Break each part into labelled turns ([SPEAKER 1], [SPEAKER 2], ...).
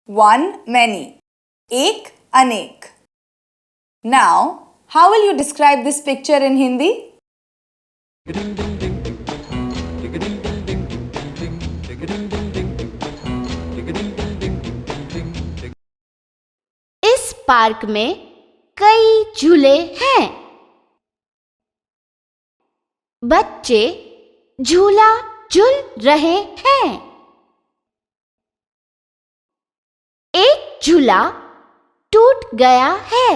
[SPEAKER 1] one, many. एक, अनेक. Now, how will you describe this picture in Hindi?
[SPEAKER 2] इस park में कई झूले हैं. बच्चे झूला झूल रहे हैं. एक झूला टूट गया है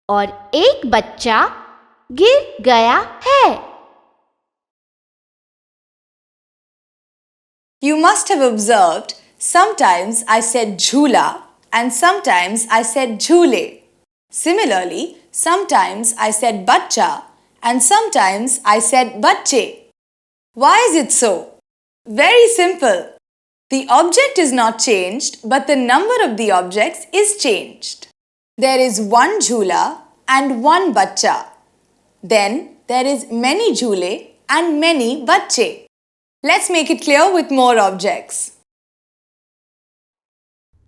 [SPEAKER 2] और एक बच्चा गिर गया है.
[SPEAKER 1] You must have observed, sometimes I said jhula and sometimes I said jhule. Similarly, sometimes I said bachcha and sometimes I said bacche. Why is it so? Very simple. The object is not changed, but the number of the objects is changed. There is one jhula and one bachcha. Then there is many jhule and many bacche. Let's make it clear with more objects.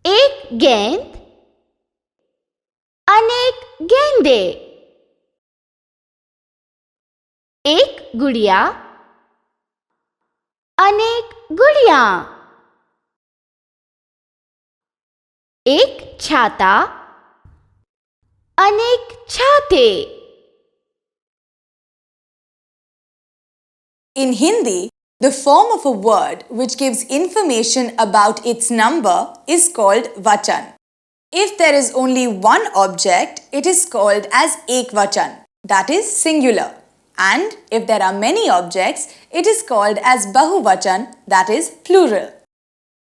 [SPEAKER 2] एक गेंद, अनेक गेंदे. एक गुड़िया, अनेक गुड़िया. एक छाता, अनेक छाते.
[SPEAKER 1] In Hindi, the form of a word which gives information about its number is called vachan. If there is only one object, it is called as ekvachan, that is singular. And if there are many objects, it is called as bahuvachan, that is plural.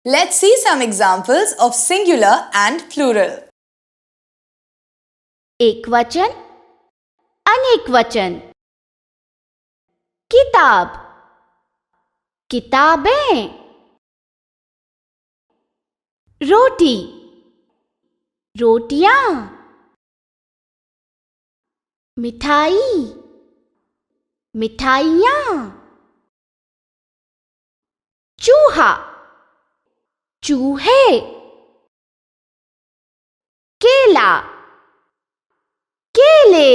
[SPEAKER 1] Let's see some examples of singular and plural.
[SPEAKER 2] एक वचन, अनेक वचन. किताब, किताबें. रोटी, रोटियां. मिठाई, मिठाइयां. चूहा, चूहे. केला, केले.